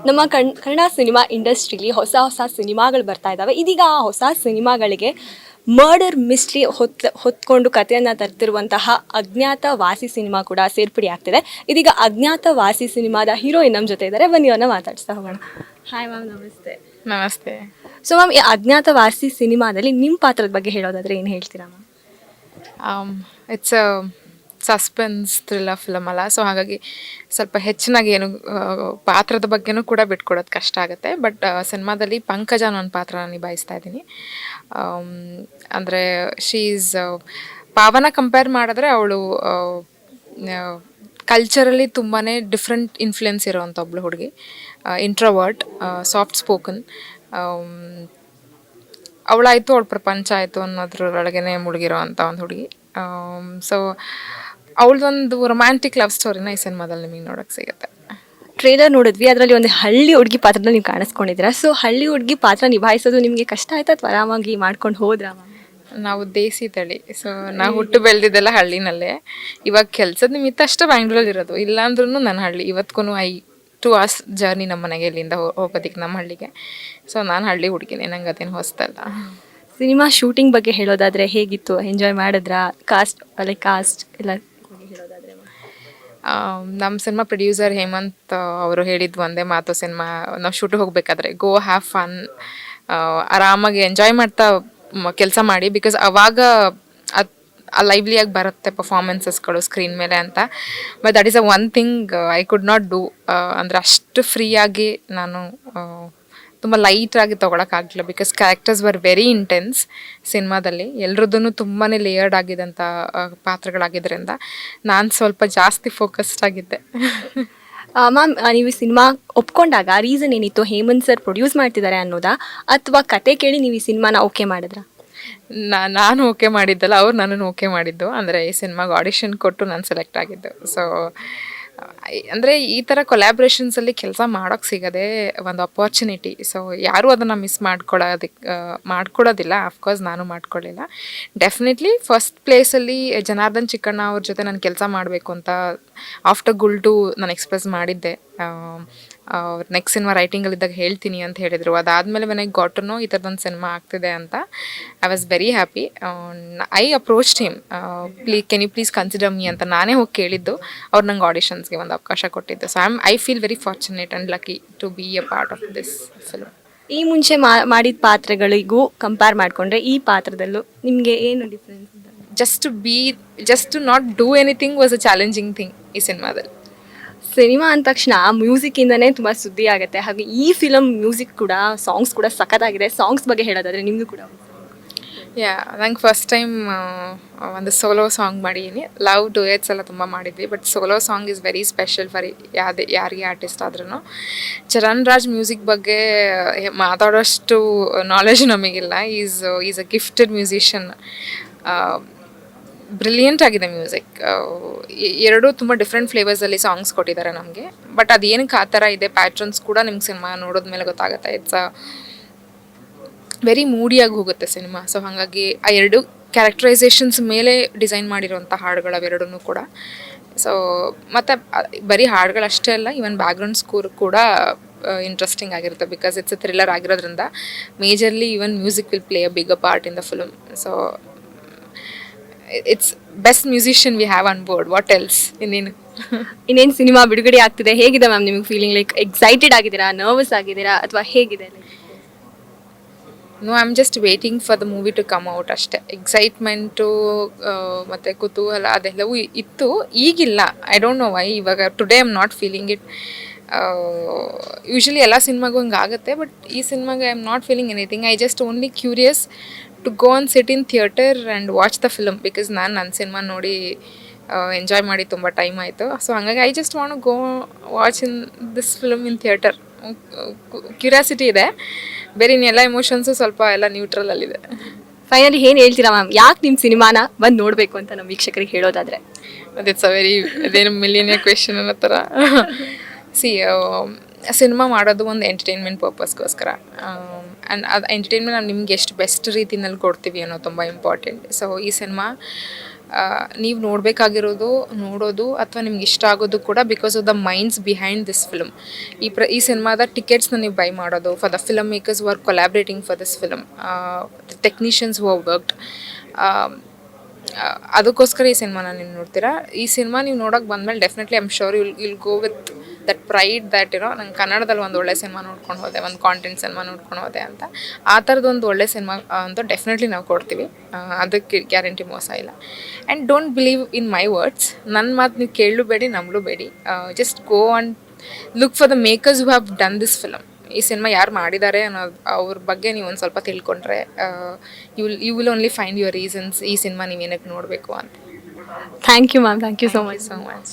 ನಮ್ಮ ಕನ್ನಡ ಸಿನಿಮಾ ಇಂಡಸ್ಟ್ರಿಲಿ ಹೊಸ ಹೊಸ ಸಿನಿಮಾಗಳು ಬರ್ತಾ ಇದ್ದಾವೆ. ಇದೀಗ ಆ ಹೊಸ ಸಿನಿಮಾಗಳಿಗೆ ಮರ್ಡರ್ ಮಿಸ್ಟ್ರಿ ಹೊತ್ಕೊಂಡು ಕಥೆಯನ್ನು ತರ್ತಿರುವಂತಹ ಅಜ್ಞಾತ ವಾಸಿ ಸಿನಿಮಾ ಕೂಡ ಸೇರ್ಪಡೆ ಆಗ್ತಿದೆ. ಇದೀಗ ಅಜ್ಞಾತ ವಾಸಿ ಸಿನಿಮಾದ ಹೀರೋಯಿನ್ ನಮ್ಮ ಜೊತೆ ಇದ್ದಾರೆ. ಬನ್ನಿ ಅವ್ರನ್ನ ಮಾತಾಡ್ಸ್ತಾ ಹೋಗೋಣ. ಹಾಯ್ ಮ್ಯಾಮ್, ನಮಸ್ತೆ. ನಮಸ್ತೆ. ಸೊ ಮ್ಯಾಮ್, ಈ ಅಜ್ಞಾತ ವಾಸಿ ಸಿನಿಮಾದಲ್ಲಿ ನಿಮ್ಮ ಪಾತ್ರದ ಬಗ್ಗೆ ಹೇಳೋದಾದ್ರೆ ಏನು ಹೇಳ್ತೀರಾ ma'am? It's a suspense thriller film ಅಲ್ಲ, ಸೊ ಹಾಗಾಗಿ ಸ್ವಲ್ಪ ಹೆಚ್ಚಿನಾಗಿ ಏನು ಪಾತ್ರದ ಬಗ್ಗೆನೂ ಕೂಡ ಬಿಟ್ಕೊಡೋದು ಕಷ್ಟ ಆಗುತ್ತೆ. ಬಟ್ ಸಿನಿಮಾದಲ್ಲಿ ಪಂಕಜ ಅನ್ನೋ ಒಂದು ಪಾತ್ರ ನಿಭಾಯಿಸ್ತಾ ಇದ್ದೀನಿ. ಅಂದರೆ ಶೀ ಈಸ್ ಪಾವನ ಕಂಪೇರ್ ಮಾಡಿದ್ರೆ ಅವಳು ಕಲ್ಚರಲ್ಲಿ ತುಂಬಾ ಡಿಫ್ರೆಂಟ್ ಇನ್ಫ್ಲುಯೆನ್ಸ್ ಇರೋವಂಥ ಒಬ್ಳು ಹುಡುಗಿ, ಇಂಟ್ರೋವರ್ಟ್, ಸಾಫ್ಟ್ ಸ್ಪೋಕನ್. ಅವಳಾಯಿತು, ಅವಳ ಪ್ರಪಂಚ ಆಯಿತು ಅನ್ನೋದ್ರೊಳಗೇ ಮುಳುಗಿರೋ ಅಂಥ ಒಂದು ಹುಡುಗಿ. ಸೊ ಅವಳದೊಂದು ರೊಮ್ಯಾಂಟಿಕ್ ಲವ್ ಸ್ಟೋರಿನ ಈ ಸಿನಿಮಾದಲ್ಲಿ ನಿಮಗೆ ನೋಡೋಕ್ಕೆ ಸಿಗುತ್ತೆ. ಟ್ರೇಲರ್ ನೋಡಿದ್ವಿ, ಅದರಲ್ಲಿ ಒಂದು ಹಳ್ಳಿ ಹುಡುಗಿ ಪಾತ್ರದಲ್ಲಿ ನೀವು ಕಾಣಿಸ್ಕೊಂಡಿದ್ದೀರಾ. ಸೊ ಹಳ್ಳಿ ಹುಡುಗಿ ಪಾತ್ರ ನಿಭಾಯಿಸೋದು ನಿಮಗೆ ಕಷ್ಟ ಆಯ್ತಾ ಅಥವಾ ಆರಾಮಾಗಿ ಮಾಡ್ಕೊಂಡು ಹೋದ್ರಾ? ನಾವು ದೇಸಿ ತಳಿ, ಸೊ ನಾವು ಹುಟ್ಟು ಬೆಳೆದಿದ್ದೆಲ್ಲ ಹಳ್ಳಿನಲ್ಲೇ. ಇವಾಗ ಕೆಲಸದ ನಿಮಿತ್ತ ಅಷ್ಟು ಬ್ಯಾಂಗ್ಳೂರಲ್ಲಿ ಇರೋದು, ಇಲ್ಲಾಂದ್ರೂ ನನ್ನ ಹಳ್ಳಿ. ಇವತ್ತಿಗೂ 2 hours ಜರ್ನಿ ನಮ್ಮ ಮನೆಗೆ ಇಲ್ಲಿಂದ ಹೋಗೋದಕ್ಕೆ ನಮ್ಮ ಹಳ್ಳಿಗೆ. ಸೊ ನಾನು ಹಳ್ಳಿ ಹುಡುಗಿನೇ, ನಂಗೆ ಅದೇನು ಹೊಸ್ತಲ್ಲ. ಸಿನಿಮಾ ಶೂಟಿಂಗ್ ಬಗ್ಗೆ ಹೇಳೋದಾದರೆ ಹೇಗಿತ್ತು? ಎಂಜಾಯ್ ಮಾಡಿದ್ರಾ? ಕಾಸ್ಟ್ ಎಲ್ಲ ಹೇಳೋದಾದರೆ? ನಮ್ಮ ಸಿನಿಮಾ ಪ್ರೊಡ್ಯೂಸರ್ ಹೇಮಂತ್ ಅವರು ಹೇಳಿದ್ದು ಒಂದೇ ಮಾತು, ಸಿನಿಮಾ ನಾವು ಶೂಟಿಗೆ ಹೋಗಬೇಕಾದ್ರೆ ಗೋ ಹ್ಯಾವ್ ಫನ್, ಆರಾಮಾಗಿ ಎಂಜಾಯ್ ಮಾಡ್ತಾ ಕೆಲಸ ಮಾಡಿ, ಬಿಕಾಸ್ ಅವಾಗ ಲೈವ್ಲಿಯಾಗಿ ಬರುತ್ತೆ ಪರ್ಫಾರ್ಮೆನ್ಸಸ್ಗಳು ಸ್ಕ್ರೀನ್ ಮೇಲೆ ಅಂತ. But that is a one thing I could not do. ಅಂದರೆ ಅಷ್ಟು ಫ್ರೀಯಾಗಿ ನಾನು ತುಂಬ ಲೈಟಾಗಿ ತೊಗೊಳಕ್ಕಾಗಲಿಲ್ಲ, because characters were very intense ಸಿನಿಮಾದಲ್ಲಿ. ಎಲ್ರದ್ದೂ ತುಂಬಾ ಲೇಯರ್ಡ್ ಆಗಿದ್ದಂಥ ಪಾತ್ರಗಳಾಗಿದ್ದರಿಂದ ನಾನು ಸ್ವಲ್ಪ ಜಾಸ್ತಿ ಫೋಕಸ್ಡ್ ಆಗಿದ್ದೆ. ಮ್ಯಾಮ್, ನೀವು ಈ ಸಿನಿಮಾ ಒಪ್ಕೊಂಡಾಗ ರೀಸನ್ ಏನಿತ್ತು? ಹೇಮಂತ್ ಸರ್ ಪ್ರೊಡ್ಯೂಸ್ ಮಾಡ್ತಿದ್ದಾರೆ ಅನ್ನೋದಾ ಅಥವಾ ಕತೆ ಕೇಳಿ ನೀವು ಈ ಸಿನಿಮಾನ ಓಕೆ ಮಾಡಿದ್ರಾ? ನಾನು ಓಕೆ ಮಾಡಿದ್ದಲ್ಲ, ಅವ್ರು ನನ್ನನ್ನು ಓಕೆ ಮಾಡಿದ್ದು. ಅಂದರೆ ಈ ಸಿನಿಮಾಗೆ ಆಡಿಷನ್ ಕೊಟ್ಟು ನಾನು ಸೆಲೆಕ್ಟ್ ಆಗಿದ್ದು. ಸೊ ಅಂದರೆ ಈ ಥರ ಕೊಲ್ಯಾಬ್ರೇಷನ್ಸಲ್ಲಿ ಕೆಲಸ ಮಾಡೋಕ್ಕೆ ಸಿಗೋದೇ ಒಂದು ಅಪಾರ್ಚುನಿಟಿ. ಸೊ ಯಾರೂ ಅದನ್ನು ಮಿಸ್ ಮಾಡ್ಕೊಡೋದಿಲ್ಲ. ಅಫ್ಕೋರ್ಸ್ ನಾನು ಮಾಡ್ಕೊಳ್ಳಿಲ್ಲ. ಡೆಫಿನೆಟ್ಲಿ ಫಸ್ಟ್ ಪ್ಲೇಸಲ್ಲಿ ಜನಾರ್ದನ್ ಚಿಕ್ಕಣ್ಣ ಅವ್ರ ಜೊತೆ ನಾನು ಕೆಲಸ ಮಾಡಬೇಕು ಅಂತ ಆಫ್ಟರ್ ಗುಲ್ಟು ನಾನು ಎಕ್ಸ್ಪ್ರೆಸ್ ಮಾಡಿದ್ದೆ. ನೆಕ್ಸ್ಟ್ ಸಿನಿಮಾ ರೈಟಿಂಗಲ್ಲಿದ್ದಾಗ ಹೇಳ್ತೀನಿ ಅಂತ ಹೇಳಿದರು. ಅದಾದಮೇಲೆ ಮನೆಗೆ ಗಾಟನೋ ಈ ಥರದೊಂದು ಸಿನಿಮಾ ಆಗ್ತಿದೆ ಅಂತ I was very happy. I approached him, can you please consider me ಅಂತ ನಾನೇ ಹೋಗಿ ಕೇಳಿದ್ದು. ಅವ್ರು ನಂಗೆ ಆಡಿಷನ್ಸ್ಗೆ ಒಂದು ಅವಕಾಶ ಕೊಟ್ಟಿದ್ದು. So I feel very fortunate and lucky to be a part of this film. ಈ ಮುಂಚೆ ಮಾಡಿದ ಪಾತ್ರಗಳಿಗೂ ಕಂಪೇರ್ ಮಾಡಿಕೊಂಡ್ರೆ ಈ ಪಾತ್ರದಲ್ಲೂ ನಿಮಗೆ ಏನು difference? Just to not do anything was a challenging thing ಈ ಸಿನಿಮಾದಲ್ಲಿ. ಸಿನಿಮಾ ಅಂದ ತಕ್ಷಣ ಮ್ಯೂಸಿಕ್ಕಿಂದನೇ ತುಂಬ ಸುದ್ದಿ ಆಗುತ್ತೆ. ಹಾಗೆ ಈ ಫಿಲಮ್ ಮ್ಯೂಸಿಕ್ ಕೂಡ, ಸಾಂಗ್ಸ್ ಕೂಡ ಸಖತ್ತಾಗಿದೆ. ಸಾಂಗ್ಸ್ ಬಗ್ಗೆ ಹೇಳೋದಾದರೆ ನಿಮಗೂ ಕೂಡ? ನಂಗೆ ಫಸ್ಟ್ ಟೈಮ್ ಒಂದು ಸೋಲೋ ಸಾಂಗ್ ಮಾಡಿದ್ದೀನಿ. ಲವ್ ಡುಯೆಟ್ಸ್ ಎಲ್ಲ ತುಂಬ ಮಾಡಿದ್ವಿ, but solo song is very special for ಯಾರಿಗೆ ಆರ್ಟಿಸ್ಟ್ ಆದ್ರೂ. ಚರಣ್ ರಾಜ್ ಮ್ಯೂಸಿಕ್ ಬಗ್ಗೆ ಮಾತಾಡೋಷ್ಟು ನಾಲೆಜ್ ನಮಗಿಲ್ಲ. Is a gifted musician. Brilliant ಆಗಿದೆ ಮ್ಯೂಸಿಕ್. ಎರಡೂ ತುಂಬ ಡಿಫ್ರೆಂಟ್ ಫ್ಲೇವರ್ಸಲ್ಲಿ ಸಾಂಗ್ಸ್ ಕೊಟ್ಟಿದ್ದಾರೆ ನಮಗೆ. ಬಟ್ ಅದೇನಕ್ಕೆ ಆ ಥರ ಇದೆ ಪ್ಯಾಟ್ರನ್ಸ್ ಕೂಡ ನಿಮ್ಗೆ ಸಿನಿಮಾ ನೋಡೋದ್ಮೇಲೆ ಗೊತ್ತಾಗುತ್ತೆ. ಇಟ್ಸ್ ವೆರಿ ಮೂಡಿಯಾಗಿ ಹೋಗುತ್ತೆ ಸಿನಿಮಾ. ಸೊ ಹಾಗಾಗಿ ಆ ಎರಡು ಕ್ಯಾರೆಕ್ಟರೈಸೇಷನ್ಸ್ ಮೇಲೆ ಡಿಸೈನ್ ಮಾಡಿರೋಂಥ ಹಾಡುಗಳು ಅವೆರಡೂ ಕೂಡ. ಸೊ ಮತ್ತು ಬರೀ ಹಾಡುಗಳಷ್ಟೇ ಅಲ್ಲ, ಈವನ್ ಬ್ಯಾಕ್ಗ್ರೌಂಡ್ ಸ್ಕೋರ್ ಕೂಡ ಇಂಟ್ರೆಸ್ಟಿಂಗ್ ಆಗಿರುತ್ತೆ, ಬಿಕಾಸ್ ಇಟ್ಸ್ ಎ ಥ್ರಿಲ್ಲರ್ ಆಗಿರೋದ್ರಿಂದ majorly even music will play a big part in the film. So it's best musician we have on board. What else? ಇನ್ನೇನು ಸಿನಿಮಾ ಬಿಡುಗಡೆ ಆಗ್ತಿದೆ, ಹೇಗಿದೆ ಮ್ಯಾಮ್ ನಿಮಗೆ feeling? Like excited ಆಗಿದ್ದೀರಾ, nervous ಆಗಿದ್ದೀರಾ ಅಥವಾ ಹೇಗಿದೆ? No, I am just waiting for the movie to come out ಅಷ್ಟೇ. ಎಕ್ಸೈಟ್ಮೆಂಟು ಮತ್ತು ಕುತೂಹಲ ಅದೆಲ್ಲವೂ ಇತ್ತು, ಈಗಿಲ್ಲ. I don't know why. ಇವಾಗ today I am not feeling it. Usually ಎಲ್ಲ ಸಿನಿಮಾಗೂ ಹಂಗೆ ಆಗುತ್ತೆ, ಬಟ್ ಈ ಸಿನಿಮಾಗೆ I am not feeling anything. I just only curious to go on sit in theatre and watch the film, because ನಾನು ನನ್ನ cinema ನೋಡಿ ಎಂಜಾಯ್ ಮಾಡಿ ತುಂಬ ಟೈಮ್ ಆಯಿತು. ಸೊ ಹಾಗಾಗಿ I just want go watch in this film in theatre. Curiosity ಇದೆ, ಬೇರೆ ಇನ್ನೆಲ್ಲ ಎಮೋಷನ್ಸು ಸ್ವಲ್ಪ ಎಲ್ಲ ನ್ಯೂಟ್ರಲಲ್ಲಿದೆ. ಫೈನಲಿ ಏನು ಹೇಳ್ತೀರಾ ಮ್ಯಾಮ್? ಯಾಕೆ ನಿಮ್ಮ ಸಿನಿಮಾನ ಬಂದು ನೋಡಬೇಕು ಅಂತ ನಮ್ಮ ವೀಕ್ಷಕರಿಗೆ ಹೇಳೋದಾದರೆ? ಇಟ್ಸ್ ಅ ವೆರಿ ಅದೇನು ಮಿಲಿಯನಿಯರ್ ಕ್ವೆಶನ್ ಅನ್ನೋ ಥರ. ಸಿನಿಮಾ ಮಾಡೋದು ಒಂದು ಎಂಟರ್ಟೈನ್ಮೆಂಟ್ ಪರ್ಪಸ್ಗೋಸ್ಕರ. ಆ್ಯಂಡ್ ಅದು ಎಂಟರ್ಟೈನ್ಮೆಂಟ್ ನಾವು ನಿಮ್ಗೆ ಎಷ್ಟು ಬೆಸ್ಟ್ ರೀತಿನಲ್ಲಿ ಕೊಡ್ತೀವಿ ಅನ್ನೋದು ತುಂಬ ಇಂಪಾರ್ಟೆಂಟ್. ಸೊ ಈ ಸಿನಿಮಾ ನೀವು ನೋಡೋದು ಅಥವಾ ನಿಮ್ಗೆ ಇಷ್ಟ ಆಗೋದು ಕೂಡ because of the minds behind this film. ಈ ಸಿನಿಮಾದ ಟಿಕೆಟ್ಸ್ನ ನೀವು ಬೈ ಮಾಡೋದು ಫಾರ್ ದ ಫಿಲಮ್ ಮೇಕರ್ಸ್ ಹು R collaborating for this film, the technicians ಹು ಹವ್ ವರ್ಕ್ಡ್, ಅದಕ್ಕೋಸ್ಕರ ಈ ಸಿನಿಮಾನ ನೀವು ನೋಡ್ತೀರಾ. ಈ ಸಿನಿಮಾ ನೀವು ನೋಡೋಕೆ ಬಂದಮೇಲೆ definitely I am sure will go with that pride that ನಂಗೆ ಕನ್ನಡದಲ್ಲಿ ಒಂದು ಒಳ್ಳೆ ಸಿನಿಮಾ ನೋಡ್ಕೊಂಡು ಹೋದೆ, ಒಂದು ಕಾಂಟೆಂಟ್ ಸಿನಿಮಾ ನೋಡ್ಕೊಂಡು ಹೋದೆ ಅಂತ. ಆ ಥರದೊಂದು ಒಳ್ಳೆ ಸಿನಿಮಾ ಅಂತ ಡೆಫಿನೆಟ್ಲಿ ನಾವು ಕೊಡ್ತೀವಿ, ಅದಕ್ಕೆ ಗ್ಯಾರಂಟಿ ಮೋಸ ಇಲ್ಲ. And don't believe in my words, ನನ್ನ ಮಾತು ನೀವು ಕೇಳಲೂಬೇಡಿ ನಂಬಲೂಬೇಡಿ. Just go and look for the makers who have done this film. ಈ ಸಿನಿಮಾ ಯಾರು ಮಾಡಿದ್ದಾರೆ ಅನ್ನೋದು ಅವ್ರ ಬಗ್ಗೆ ನೀವು ಒಂದು ಸ್ವಲ್ಪ ತಿಳ್ಕೊಂಡ್ರೆ you will only find your reasons ಈ ಸಿನಿಮಾ ನೀವು ಏನಕ್ಕೆ ನೋಡಬೇಕು ಅಂತ. Thank you ma'am, thank you so much.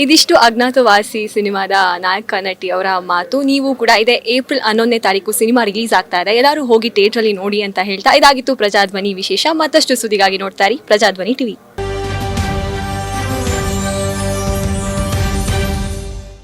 ಇದಿಷ್ಟು ಅಜ್ಞಾತವಾಸಿ ಸಿನಿಮಾದ ನಾಯಕ ನಟಿ ಅವರ ಮಾತು. ನೀವು ಕೂಡ ಇದೇ ಏಪ್ರಿಲ್ 11ನೇ ತಾರೀಕು ಸಿನಿಮಾ ರಿಲೀಸ್ ಆಗ್ತಾ ಇದೆ, ಎಲ್ಲರೂ ಹೋಗಿ ಥಿಯೇಟ್ರಲ್ಲಿ ನೋಡಿ ಅಂತ ಹೇಳ್ತಾ ಇದಾಗಿತ್ತು ಪ್ರಜಾಧ್ವನಿ ವಿಶೇಷ. ಮತ್ತಷ್ಟು ಸುದ್ದಿಗಾಗಿ ನೋಡ್ತಾ ಇರಿ ಪ್ರಜಾಧ್ವನಿ ಟಿವಿ.